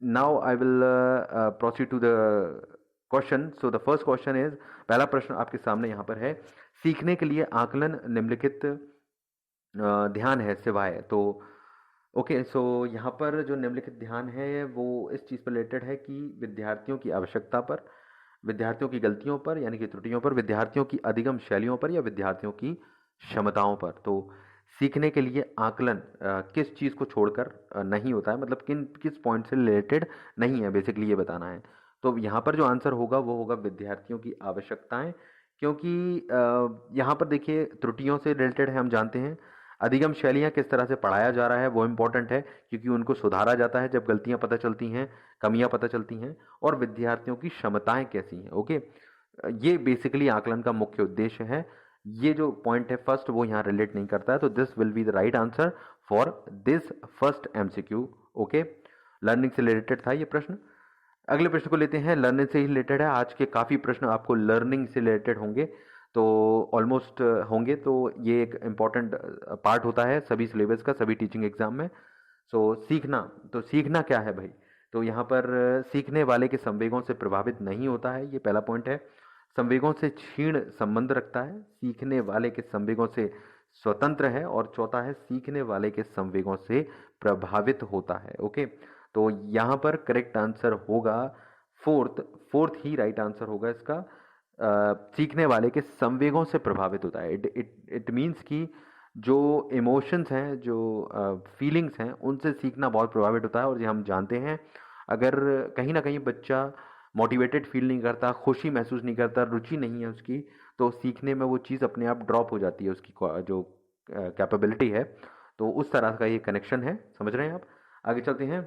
Now I will proceed to the question. So the first question is, पहला प्रश्न आपके सामने यहाँ पर है, सीखने के लिए आकलन निम्नलिखित ध्यान है सिवाय. तो ओके, सो यहाँ पर जो निम्नलिखित ध्यान है वो इस चीज़ पर रिलेटेड है कि विद्यार्थियों की आवश्यकता पर, विद्यार्थियों की गलतियों पर यानी कि त्रुटियों पर, विद्यार्थियों की अधिगम शैलियों पर या विद्यार्थियों की क्षमताओं पर. तो सीखने के लिए आकलन किस चीज़ को छोड़कर नहीं होता है, मतलब किस पॉइंट से रिलेटेड नहीं है, बेसिकली ये बताना है. तो यहाँ पर जो आंसर होगा वो होगा विद्यार्थियों की आवश्यकताएं. क्योंकि यहाँ पर देखिए त्रुटियों से रिलेटेड है, हम जानते हैं. अधिगम शैलियाँ किस तरह से पढ़ाया जा रहा है वो इम्पोर्टेंट है, क्योंकि उनको सुधारा जाता है जब गलतियाँ पता चलती हैं, कमियाँ पता चलती हैं. और विद्यार्थियों की क्षमताएं कैसी हैं. ओके, ये बेसिकली आकलन का मुख्य उद्देश्य है. ये जो पॉइंट है फर्स्ट वो यहाँ रिलेट नहीं करता है, तो this will be the right answer for this first MCQ. Okay, learning से रिलेटेड था ये प्रश्न. अगले प्रश्न को लेते हैं, लर्निंग से ही रिलेटेड है. आज के काफ़ी प्रश्न आपको लर्निंग से रिलेटेड होंगे, तो ऑलमोस्ट होंगे. तो ये एक इम्पॉर्टेंट पार्ट होता है सभी सिलेबस का, सभी टीचिंग एग्जाम में. सो सीखना, तो सीखना क्या है भाई. तो यहाँ पर सीखने वाले के संवेगों से प्रभावित नहीं होता है, ये पहला पॉइंट है. संवेगों से क्षीण संबंध रखता है, सीखने वाले के संवेगों से स्वतंत्र है. और चौथा है, सीखने वाले के संवेगों से प्रभावित होता है. ओके, तो यहाँ पर करेक्ट आंसर होगा फोर्थ. फोर्थ ही राइट आंसर होगा इसका. सीखने वाले के संवेगों से प्रभावित होता है. इट इट इट मीन्स कि जो इमोशंस हैं, जो फीलिंग्स हैं, उनसे सीखना बहुत प्रभावित होता है. और ये हम जानते हैं, अगर कहीं ना कहीं बच्चा मोटिवेटेड फील नहीं करता, खुशी महसूस नहीं करता, रुचि नहीं है उसकी, तो सीखने में वो चीज़ अपने आप ड्रॉप हो जाती है, उसकी जो कैपेबिलिटी है. तो उस तरह का ये कनेक्शन है, समझ रहे हैं आप. आगे चलते हैं.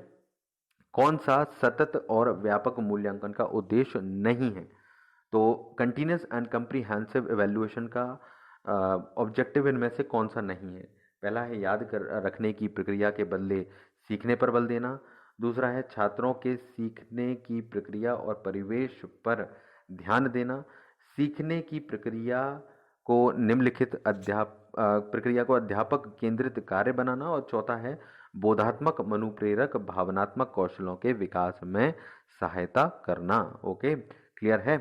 कौन सा सतत और व्यापक मूल्यांकन का उद्देश्य नहीं है. तो कंटिन्यूस एंड कंप्रीहेंसिव एवेल्युएशन का ऑब्जेक्टिव इनमें से कौन सा नहीं है. पहला है याद कर रखने की प्रक्रिया के बदले सीखने पर बल देना. दूसरा है छात्रों के सीखने की प्रक्रिया और परिवेश पर ध्यान देना. सीखने की प्रक्रिया को अध्यापक केंद्रित कार्य बनाना. और चौथा है बोधात्मक मनुप्रेरक भावनात्मक कौशलों के विकास में सहायता करना. ओके, क्लियर है.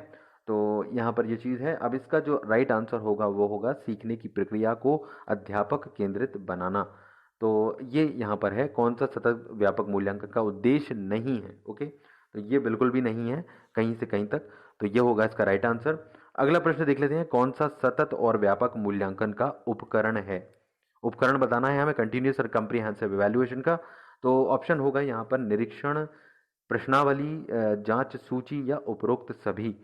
तो यहाँ पर ये चीज़ है. अब इसका जो राइट आंसर होगा वो होगा सीखने की प्रक्रिया को अध्यापक केंद्रित बनाना. तो ये यहाँ पर है, कौन सा सतत व्यापक मूल्यांकन का उद्देश्य नहीं है. ओके, तो ये बिल्कुल भी नहीं है कहीं से कहीं तक. तो ये होगा इसका राइट आंसर. अगला प्रश्न देख लेते हैं, कौन सा सतत और व्यापक मूल्यांकन का उपकरण है. उपकरण बताना है हमें कंटिन्यूस और कंप्रीहेंसिव इवैल्यूएशन का. तो ऑप्शन होगा यहाँ पर निरीक्षण, प्रश्नावली, जांच सूची या उपरोक्त सभी.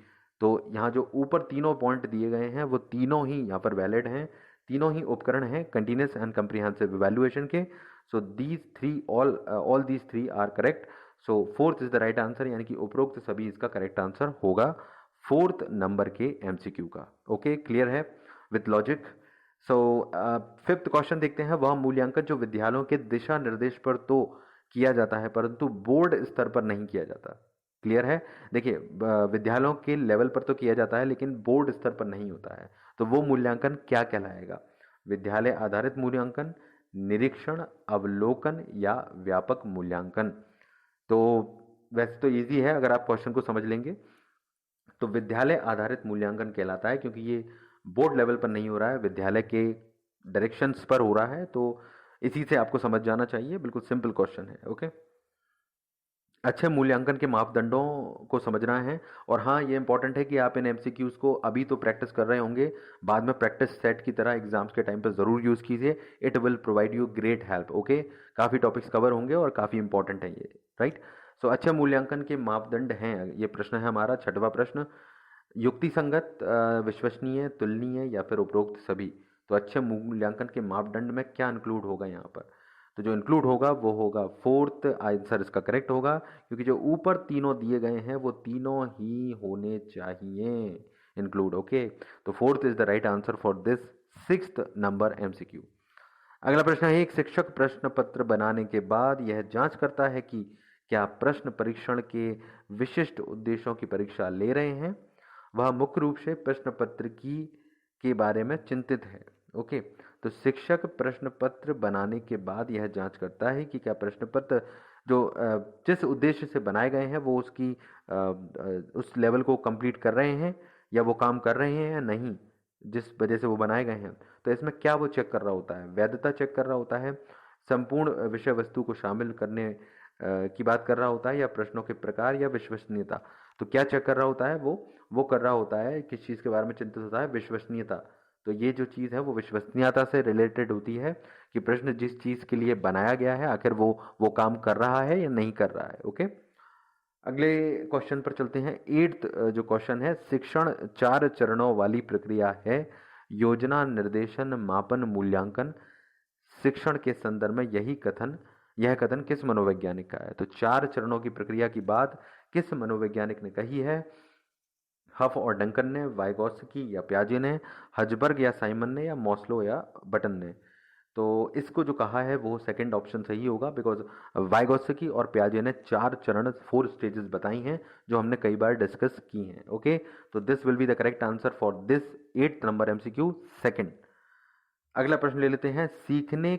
तो यहाँ जो ऊपर तीनों पॉइंट दिए गए हैं वो तीनों ही यहाँ पर वैलिड हैं. तीनों ही उपकरण हैं कंटिन्यूस एंड कंप्रीहेंसिव इवैल्यूएशन के. So these three all these three are correct. So fourth is the right answer, यानी कि उपरोक्त सभी इसका करेक्ट आंसर होगा फोर्थ नंबर के एमसीक्यू का. ओके, क्लियर है with logic. So fifth question देखते हैं, वह मूल्यांकन जो विद्यालयों के दिशा निर्देश पर तो किया जाता है परंतु बोर्ड स्तर पर नहीं किया जाता. क्लियर है. देखिए, विद्यालयों के लेवल पर तो किया जाता है लेकिन बोर्ड स्तर पर नहीं होता है. तो वो मूल्यांकन क्या कहलाएगा. विद्यालय आधारित मूल्यांकन, निरीक्षण, अवलोकन या व्यापक मूल्यांकन. तो वैसे तो इजी है अगर आप क्वेश्चन को समझ लेंगे. तो विद्यालय आधारित मूल्यांकन कहलाता है क्योंकि ये बोर्ड लेवल पर नहीं हो रहा है, विद्यालय के डायरेक्शंस पर हो रहा है. तो इसी से आपको समझ जाना चाहिए, बिल्कुल सिंपल क्वेश्चन है. ओके, अच्छे मूल्यांकन के मापदंडों को समझना है. और हाँ, ये इंपॉर्टेंट है कि आप इन एमसीक्यूज को अभी तो प्रैक्टिस कर रहे होंगे, बाद में प्रैक्टिस सेट की तरह एग्जाम्स के टाइम पर ज़रूर यूज़ कीजिए. It will provide you great help. Okay, काफ़ी टॉपिक्स कवर होंगे और काफ़ी इंपॉर्टेंट है ये, राइट. सो अच्छे मूल्यांकन के मापदंड हैं, ये प्रश्न है हमारा छठवां प्रश्न. युक्ति संगत, विश्वसनीय, तुलनीय या फिर उपरोक्त सभी. तो अच्छे मूल्यांकन के मापदंड में क्या इंक्लूड होगा यहाँ पर. तो जो इंक्लूड होगा वो होगा फोर्थ आंसर इसका करेक्ट होगा, क्योंकि जो ऊपर तीनों दिए गए हैं वो तीनों ही होने चाहिए इंक्लूड. ओके, तो fourth is the right answer for this sixth number MCQ. अगला प्रश्न है, एक शिक्षक प्रश्न पत्र बनाने के बाद यह जांच करता है कि क्या प्रश्न परीक्षण के विशिष्ट उद्देश्यों की परीक्षा ले रहे हैं. वह मुख्य रूप से प्रश्न पत्र की के बारे में चिंतित है. ओके, तो शिक्षक प्रश्न पत्र बनाने के बाद यह जांच करता है कि क्या प्रश्न पत्र जो जिस उद्देश्य से बनाए गए हैं वो उसकी उस लेवल को कंप्लीट कर रहे हैं या वो काम कर रहे हैं या नहीं, जिस वजह से वो बनाए गए हैं। तो इसमें क्या वो चेक कर रहा होता है? वैधता चेक कर रहा होता है, संपूर्ण विषय वस्तु को शामिल करने की बात कर रहा होता है, या प्रश्नों के प्रकार या विश्वसनीयता। तो क्या चेक कर रहा होता है? वो कर रहा होता है, किस चीज़ के बारे में चिंतित होता है? विश्वसनीयता। तो ये जो चीज़ है वो विश्वसनीयता से रिलेटेड होती है कि प्रश्न जिस चीज़ के लिए बनाया गया है आखिर वो काम कर रहा है या नहीं कर रहा है। ओके, अगले क्वेश्चन पर चलते हैं। 8th जो क्वेश्चन है, शिक्षण 4 चरणों वाली प्रक्रिया है। योजना, निर्देशन, मापन, मूल्यांकन। शिक्षण के संदर्भ में यह कथन किस मनोवैज्ञानिक का है? तो 4 चरणों की प्रक्रिया की बात किस मनोवैज्ञानिक ने कही है? हफ और डंकन ने, वाइगोत्स्की या पियाजे ने, हजबर्ग या साइमन ने, या मॉस्लो या बटन ने? तो इसको जो कहा है वो सेकंड ऑप्शन सही होगा, बिकॉज वाइगोत्स्की और पियाजे ने 4 चरण 4 स्टेजेस बताई हैं जो हमने कई बार डिस्कस की हैं। ओके, तो this will be the correct answer for this 8th number MCQ second. अगला प्रश्न ले लेते हैं। सीखने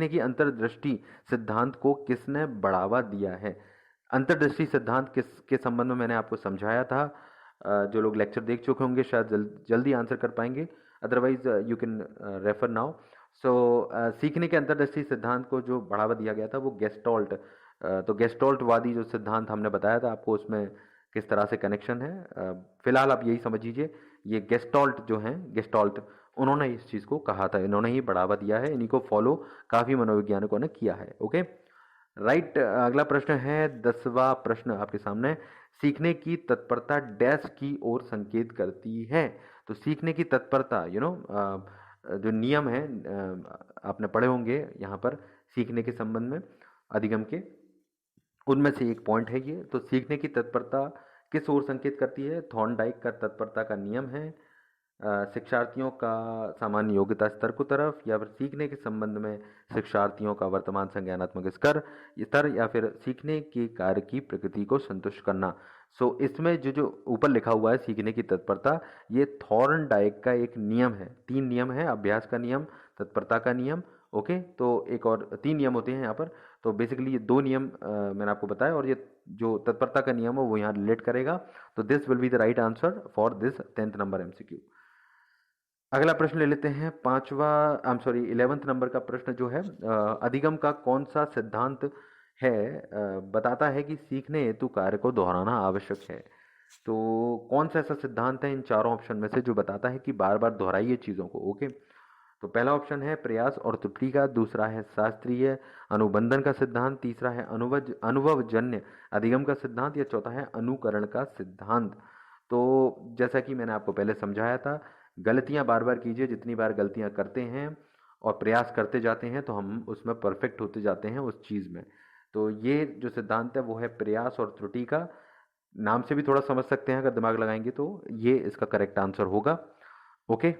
की अंतर्दृष्टि सिद्धांत को किसने बढ़ावा दिया है? अंतर्दृष्टि सिद्धांत किसके संबंध में मैंने आपको समझाया था। जो लोग लेक्चर देख चुके होंगे शायद जल्दी आंसर कर पाएंगे, otherwise you can refer now. So सीखने के अंतर्दृष्टि सिद्धांत को जो बढ़ावा दिया गया था वो गेस्टॉल्ट। तो गेस्टॉल्ट वादी जो सिद्धांत हमने बताया था आपको, उसमें किस तरह से कनेक्शन है, फिलहाल आप यही समझ लीजिए। ये गेस्टॉल्ट जो हैं, गेस्टॉल्ट, उन्होंने इस चीज़ को कहा था, इन्होंने ही बढ़ावा दिया है, इन्हीं को फॉलो काफ़ी मनोवैज्ञानिकों ने किया है। Okay, right. अगला प्रश्न है 10वां प्रश्न आपके सामने। सीखने की तत्परता डैश की ओर संकेत करती है? तो सीखने की तत्परता जो नियम है आपने पढ़े होंगे यहाँ पर सीखने के संबंध में अधिगम के, उनमें से एक पॉइंट है ये। तो सीखने की तत्परता किस ओर संकेत करती है? थॉर्नडाइक का तत्परता का नियम है, शिक्षार्थियों का सामान्य योग्यता स्तर की तरफ, या फिर सीखने के संबंध में शिक्षार्थियों का वर्तमान संज्ञानात्मक स्तर, या फिर सीखने के कार्य की प्रकृति को संतुष्ट करना। सो इसमें जो जो ऊपर लिखा हुआ है सीखने की तत्परता, ये थॉर्नडाइक का एक नियम है। 3 नियम है, अभ्यास का नियम, तत्परता का नियम। ओके, तो एक और 3 नियम होते हैं यहाँ पर। तो बेसिकली ये 2 नियम मैंने आपको बताया, और ये जो तत्परता का नियम है वो यहाँ रिलेट करेगा। तो this will be the right answer for this 10th number MCQ. अगला प्रश्न ले लेते हैं। 11th नंबर का प्रश्न जो है, अधिगम का कौन सा सिद्धांत है बताता है कि सीखने हेतु कार्य को दोहराना आवश्यक है? तो कौन सा ऐसा सिद्धांत है इन चारों ऑप्शन में से जो बताता है कि बार बार दोहराइए चीज़ों को? ओके, तो पहला ऑप्शन है प्रयास और त्रुटि का, दूसरा है शास्त्रीय अनुबंधन का सिद्धांत, तीसरा है अनुभवजन्य अधिगम का सिद्धांत, या चौथा है अनुकरण का सिद्धांत। तो जैसा कि मैंने आपको पहले समझाया था, गलतियां बार बार कीजिए। जितनी बार गलतियां करते हैं और प्रयास करते जाते हैं तो हम उसमें परफेक्ट होते जाते हैं उस चीज़ में। तो ये जो सिद्धांत है वो है प्रयास और त्रुटि का। नाम से भी थोड़ा समझ सकते हैं अगर दिमाग लगाएंगे, तो ये इसका करेक्ट आंसर होगा। ओके।